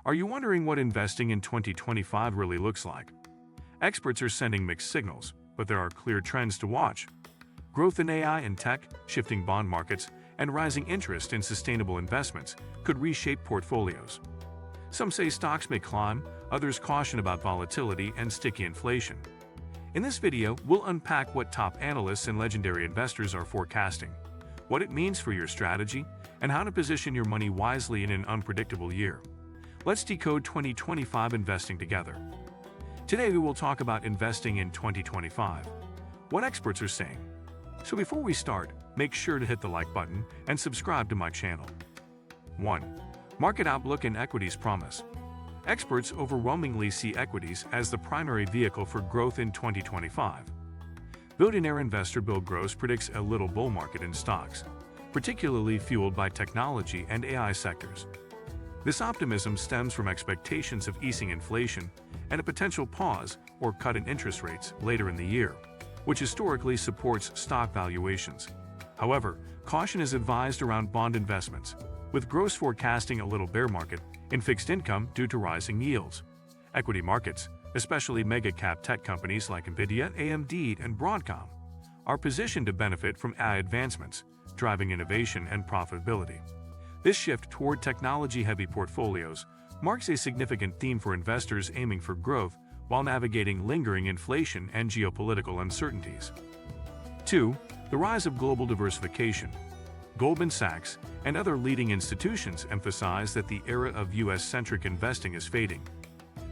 Are you wondering what investing in 2025 really looks like? Experts are sending mixed signals, but there are clear trends to watch. Growth in AI and tech, shifting bond markets, and rising interest in sustainable investments could reshape portfolios. Some say stocks may climb, others caution about volatility and sticky inflation. In this video, we'll unpack what top analysts and legendary investors are forecasting, what it means for your strategy, and how to position your money wisely in an unpredictable year. Let's decode 2025 investing together. Today we will talk about investing in 2025, what experts are saying. So before we start, make sure to hit the like button and subscribe to my channel. 1. Market outlook and equities promise. Experts overwhelmingly see equities as the primary vehicle for growth in 2025. Billionaire investor Bill Gross predicts a little bull market in stocks, particularly fueled by technology and AI sectors. This optimism stems from expectations of easing inflation and a potential pause or cut in interest rates later in the year, which historically supports stock valuations. However, caution is advised around bond investments, with Gross forecasting a little bear market in fixed income due to rising yields. Equity markets, especially mega-cap tech companies like Nvidia, AMD, and Broadcom, are positioned to benefit from AI advancements, driving innovation and profitability. This shift toward technology-heavy portfolios marks a significant theme for investors aiming for growth while navigating lingering inflation and geopolitical uncertainties. 2. The rise of global diversification. Goldman Sachs and other leading institutions emphasize that the era of U.S.-centric investing is fading.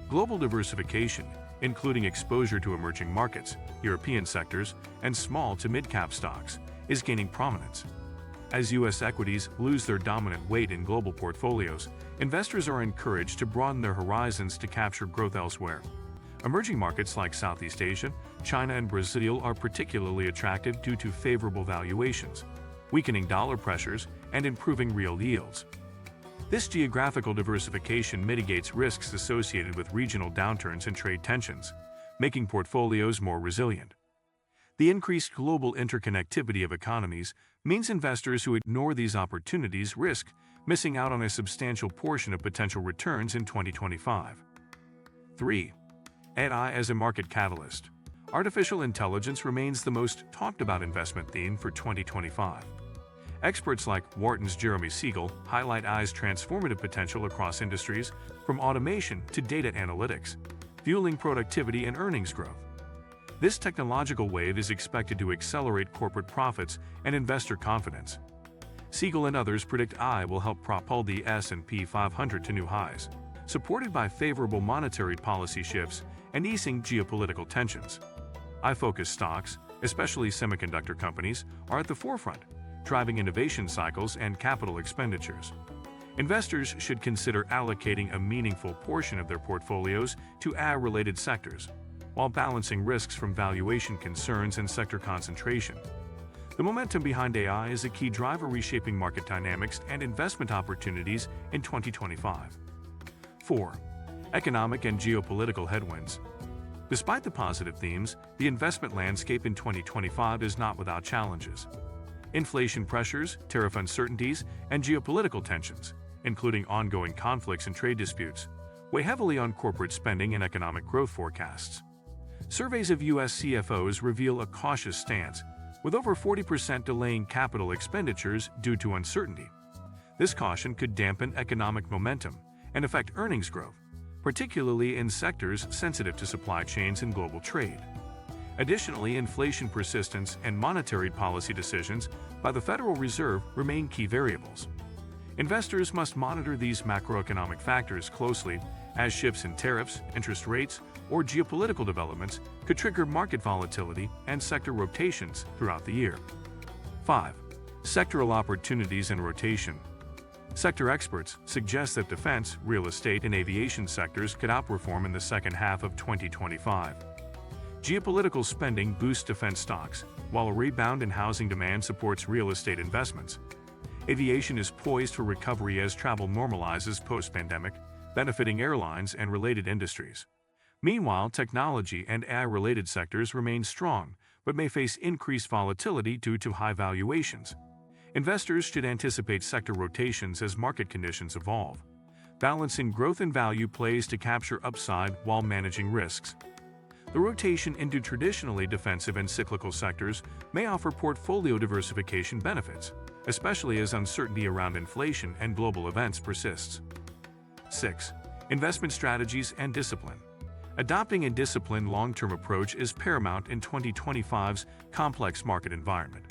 Global diversification, including exposure to emerging markets, European sectors, and small to mid-cap stocks, is gaining prominence. As U.S. equities lose their dominant weight in global portfolios, investors are encouraged to broaden their horizons to capture growth elsewhere. Emerging markets like Southeast Asia, China, and Brazil are particularly attractive due to favorable valuations, weakening dollar pressures, and improving real yields. This geographical diversification mitigates risks associated with regional downturns and trade tensions, making portfolios more resilient. The increased global interconnectivity of economies means investors who ignore these opportunities risk missing out on a substantial portion of potential returns in 2025. 3. AI as a market catalyst. Artificial intelligence remains the most talked about investment theme for 2025. Experts like Wharton's Jeremy Siegel highlight AI's transformative potential across industries, from automation to data analytics, fueling productivity and earnings growth. This technological wave is expected to accelerate corporate profits and investor confidence. Siegel and others predict AI will help propel the S&P 500 to new highs, supported by favorable monetary policy shifts and easing geopolitical tensions. AI-focused stocks, especially semiconductor companies, are at the forefront, driving innovation cycles and capital expenditures. Investors should consider allocating a meaningful portion of their portfolios to AI-related sectors, while balancing risks from valuation concerns and sector concentration. The momentum behind AI is a key driver reshaping market dynamics and investment opportunities in 2025. 4. Economic and geopolitical headwinds. Despite the positive themes, the investment landscape in 2025 is not without challenges. Inflation pressures, tariff uncertainties, and geopolitical tensions, including ongoing conflicts and trade disputes, weigh heavily on corporate spending and economic growth forecasts. Surveys of U.S. CFOs reveal a cautious stance, with over 40% delaying capital expenditures due to uncertainty. This caution could dampen economic momentum and affect earnings growth, particularly in sectors sensitive to supply chains and global trade. Additionally, inflation persistence and monetary policy decisions by the Federal Reserve remain key variables. Investors must monitor these macroeconomic factors closely, as shifts in tariffs, interest rates, or geopolitical developments could trigger market volatility and sector rotations throughout the year. 5. Sectoral opportunities and rotation. Sector experts suggest that defense, real estate, and aviation sectors could outperform in the second half of 2025. Geopolitical spending boosts defense stocks, while a rebound in housing demand supports real estate investments. Aviation is poised for recovery as travel normalizes post-pandemic, benefiting airlines and related industries. Meanwhile, technology and AI-related sectors remain strong, but may face increased volatility due to high valuations. Investors should anticipate sector rotations as market conditions evolve. Balancing growth and value plays to capture upside while managing risks. The rotation into traditionally defensive and cyclical sectors may offer portfolio diversification benefits, especially as uncertainty around inflation and global events persists. 6. Investment strategies and discipline. Adopting a disciplined long-term approach is paramount in 2025's complex market environment.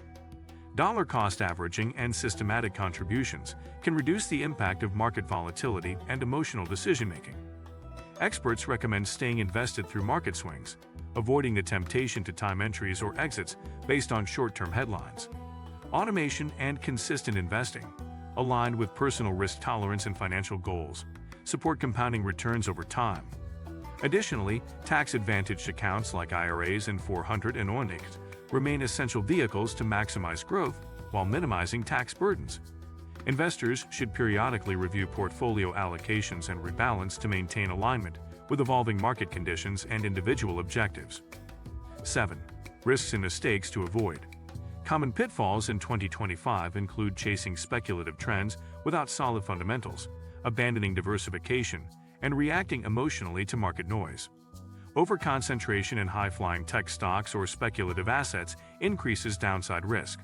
Dollar cost averaging and systematic contributions can reduce the impact of market volatility and emotional decision-making. Experts recommend staying invested through market swings, avoiding the temptation to time entries or exits based on short-term headlines. Automation and consistent investing, aligned with personal risk tolerance and financial goals, support compounding returns over time. Additionally, tax-advantaged accounts like IRAs and 401ks remain essential vehicles to maximize growth while minimizing tax burdens. Investors should periodically review portfolio allocations and rebalance to maintain alignment with evolving market conditions and individual objectives. 7. Risks and mistakes to avoid. Common pitfalls in 2025 include chasing speculative trends without solid fundamentals, abandoning diversification, and reacting emotionally to market noise. Overconcentration in high-flying tech stocks or speculative assets increases downside risk.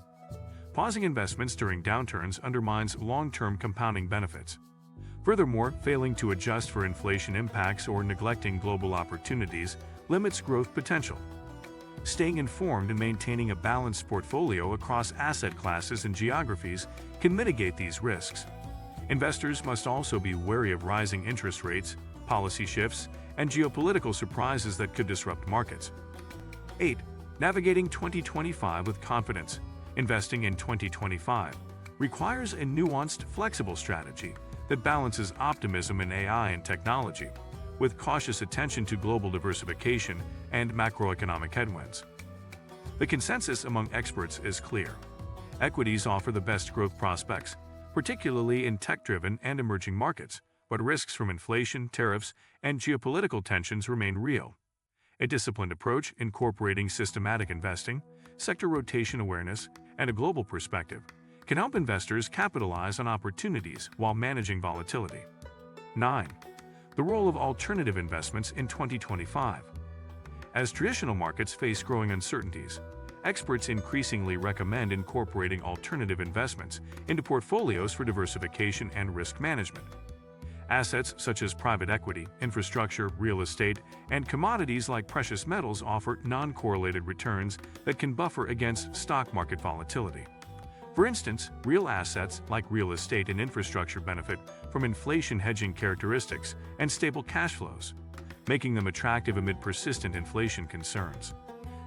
Pausing investments during downturns undermines long-term compounding benefits. Furthermore, failing to adjust for inflation impacts or neglecting global opportunities limits growth potential. Staying informed and maintaining a balanced portfolio across asset classes and geographies can mitigate these risks. Investors must also be wary of rising interest rates, policy shifts, and geopolitical surprises that could disrupt markets. 8. Navigating 2025 with confidence. Investing in 2025 requires a nuanced, flexible strategy that balances optimism in AI and technology with cautious attention to global diversification and macroeconomic headwinds. The consensus among experts is clear. Equities offer the best growth prospects, particularly in tech-driven and emerging markets, but risks from inflation, tariffs, and geopolitical tensions remain real. A disciplined approach incorporating systematic investing, sector rotation awareness, and a global perspective can help investors capitalize on opportunities while managing volatility. 9. The role of alternative investments in 2025. As traditional markets face growing uncertainties, experts increasingly recommend incorporating alternative investments into portfolios for diversification and risk management. Assets such as private equity, infrastructure, real estate, and commodities like precious metals offer non-correlated returns that can buffer against stock market volatility. For instance, real assets like real estate and infrastructure benefit from inflation hedging characteristics and stable cash flows, making them attractive amid persistent inflation concerns.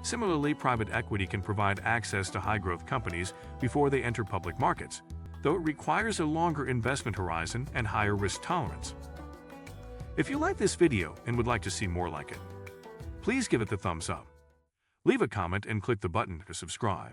Similarly, private equity can provide access to high-growth companies before they enter public markets, though it requires a longer investment horizon and higher risk tolerance. If you like this video and would like to see more like it, please give it the thumbs up. Leave a comment and click the button to subscribe.